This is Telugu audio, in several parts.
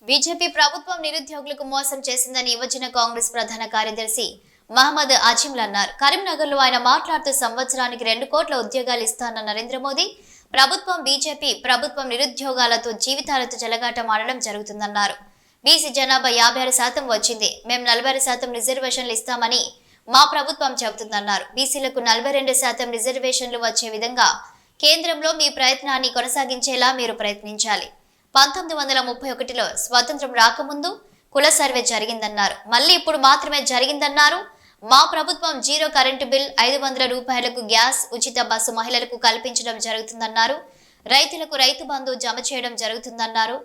బీజేపీ ప్రభుత్వం నిరుద్యోగులకు మోసం చేసిందని యువజన కాంగ్రెస్ ప్రధాన కార్యదర్శి మహమ్మద్ అజీంలు అన్నారు. కరీంనగర్లో ఆయన మాట్లాడుతూ సంవత్సరానికి 2 కోట్ల ఉద్యోగాలు ఇస్తానన్న నరేంద్ర మోదీ ప్రభుత్వం బీజేపీ ప్రభుత్వం నిరుద్యోగాలతో జీవితాలతో చెలగాటమాడడం జరుగుతుందన్నారు. బీసీ జనాభా 56% వచ్చింది. మేము 40% రిజర్వేషన్లు ఇస్తామని మా ప్రభుత్వం చెబుతుందన్నారు. బీసీలకు 42% రిజర్వేషన్లు వచ్చే విధంగా కేంద్రంలో మీ ప్రయత్నాన్ని కొనసాగించేలా మీరు ప్రయత్నించాలి. 1931లో స్వాతంత్రం రాకముందు కుల సర్వే జరిగిందన్నారు. మళ్ళీ ఇప్పుడు మాత్రమే జరిగిందన్నారు. మా ప్రభుత్వం 0 కరెంటు బిల్, 500 రూపాయలకు గ్యాస్, ఉచిత బస్సు మహిళలకు కల్పించడం జరుగుతుందన్నారు. రైతులకు రైతు బంధు జమ చేయడం జరుగుతుందన్నారు.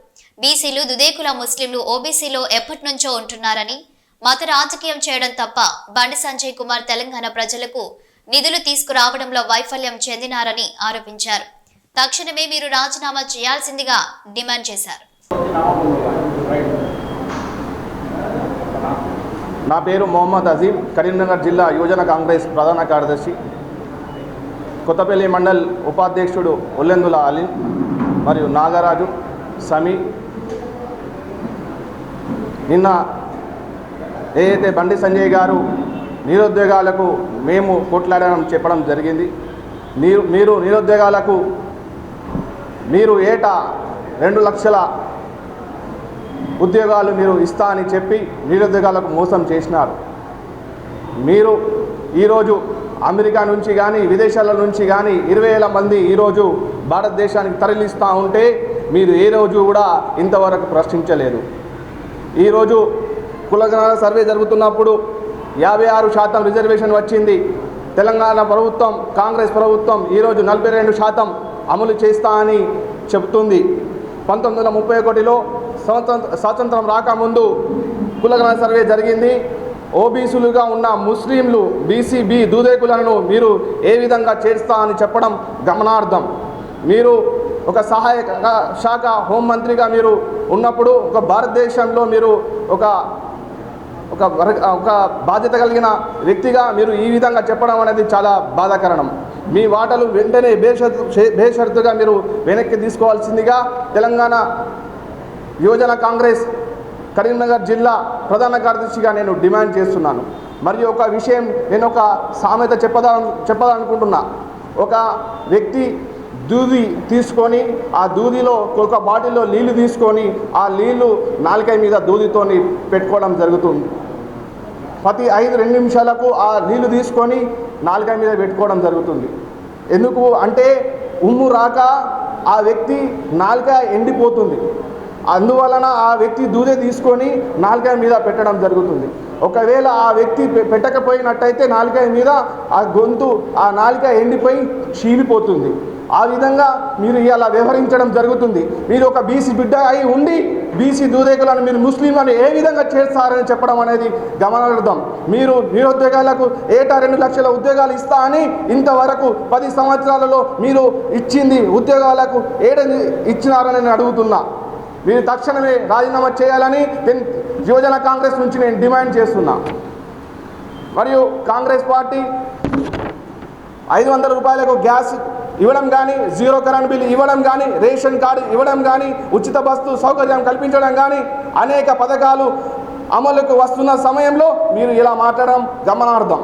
బీసీలు, దుదేకుల ముస్లింలు ఓబీసీలో ఎప్పటి నుంచో ఉంటున్నారని, మత రాజకీయం చేయడం తప్ప బండి సంజయ్ కుమార్ తెలంగాణ ప్రజలకు నిధులు తీసుకురావడంలో వైఫల్యం చెందినారని ఆరోపించారు. తక్షణమే మీరు రాజీనామా చేయాల్సిందిగా డిమాండ్ చేశారు. నా పేరు మొహమ్మద్ అజీం, కరీంనగర్ జిల్లా యువజన కాంగ్రెస్ ప్రధాన కార్యదర్శి. కొత్తపల్లి మండల్ ఉపాధ్యక్షుడు ఒల్లెందుల అలీ మరియు నాగరాజు, సమీ. నిన్న ఏదైతే బండి సంజయ్ గారు నిరుద్యోగాలకు మేము కొట్లాడడం చెప్పడం జరిగింది. మీరు నిరుద్యోగాలకు మీరు ఏటా 2 లక్షల ఉద్యోగాలు మీరు ఇస్తా అని చెప్పి నిరుద్యోగాలకు మోసం చేసినారు. మీరు ఈరోజు అమెరికా నుంచి కానీ విదేశాల నుంచి కానీ 20,000 మంది ఈరోజు భారతదేశానికి తరలిస్తూ ఉంటే మీరు ఏ రోజు కూడా ఇంతవరకు ప్రశ్నించలేదు. ఈరోజు కులగణన సర్వే జరుగుతున్నప్పుడు 56% రిజర్వేషన్ వచ్చింది. తెలంగాణ ప్రభుత్వం, కాంగ్రెస్ ప్రభుత్వం ఈరోజు 42% అమలు చేస్తా అని చెబుతుంది. 1931లో స్వాతంత్రం రాకముందు కులగణన సర్వే జరిగింది. ఓబీసీలుగా ఉన్న ముస్లింలు, బీసీబీ దూదేకులను మీరు ఏ విధంగా చేస్తా అని చెప్పడం గమనార్థం. మీరు ఒక సహాయక శాఖ హోంమంత్రిగా మీరు ఉన్నప్పుడు ఒక భారతదేశంలో మీరు ఒక బాధ్యత కలిగిన వ్యక్తిగా మీరు ఈ విధంగా చెప్పడం అనేది చాలా బాధాకరణం. మీ వాటలు వెంటనే బేషరతుగా మీరు వెనక్కి తీసుకోవాల్సిందిగా తెలంగాణ యువజన కాంగ్రెస్ కరీంనగర్ జిల్లా ప్రధాన కార్యదర్శిగా నేను డిమాండ్ చేస్తున్నాను. మరియు ఒక విషయం నేను ఒక సామెత చెప్పాలనుకుంటున్నా. ఒక వ్యక్తి దూది తీసుకొని ఆ దూదిలో ఒక బాటిల్లో నీళ్లు తీసుకొని ఆ నీళ్లు నాలుక మీద దూదితోని పెట్టుకోవడం జరుగుతుంది. ప్రతి 2 నిమిషాలకు ఆ నీళ్లు తీసుకొని నాలుక మీద పెట్టుకోవడం జరుగుతుంది. ఎందుకు అంటే ఉమ్ము రాక ఆ వ్యక్తి నాలుక ఎండిపోతుంది. అందువలన ఆ వ్యక్తి దూదే తీసుకొని నాలుక మీద పెట్టడం జరుగుతుంది. ఒకవేళ ఆ వ్యక్తి పెట్టకపోయినట్టయితే నాలుక మీద ఆ గొంతు, ఆ నాలుక ఎండిపోయి చీలిపోతుంది. ఆ విధంగా మీరు ఇలా వ్యవహరించడం జరుగుతుంది. మీరు ఒక బీసీ బిడ్డ అయి ఉండి బీసీ దూదేకులను మీరు ముస్లింలను ఏ విధంగా చేస్తారని చెప్పడం అనేది గమనార్థం. మీరు నిరుద్యోగాలకు ఏటా 2 లక్షల ఉద్యోగాలు ఇస్తా అని ఇంతవరకు 10 సంవత్సరాలలో మీరు ఇచ్చింది ఉద్యోగాలకు ఇచ్చినారని నేను అడుగుతున్నా. మీరు తక్షణమే రాజీనామా చేయాలని యువజన కాంగ్రెస్ నుంచి నేను డిమాండ్ చేస్తున్నా. మరియు కాంగ్రెస్ పార్టీ 500 రూపాయలకు గ్యాస్ ఇవ్వడం కానీ, 0 కరెంట్ బిల్ ఇవ్వడం కానీ, రేషన్ కార్డు ఇవ్వడం కానీ, ఉచిత బస్సు సౌకర్యం కల్పించడం కానీ అనేక పథకాలు అమలుకు వస్తున్న సమయంలో మీరు ఇలా మాట్లాడడం గమనార్థం.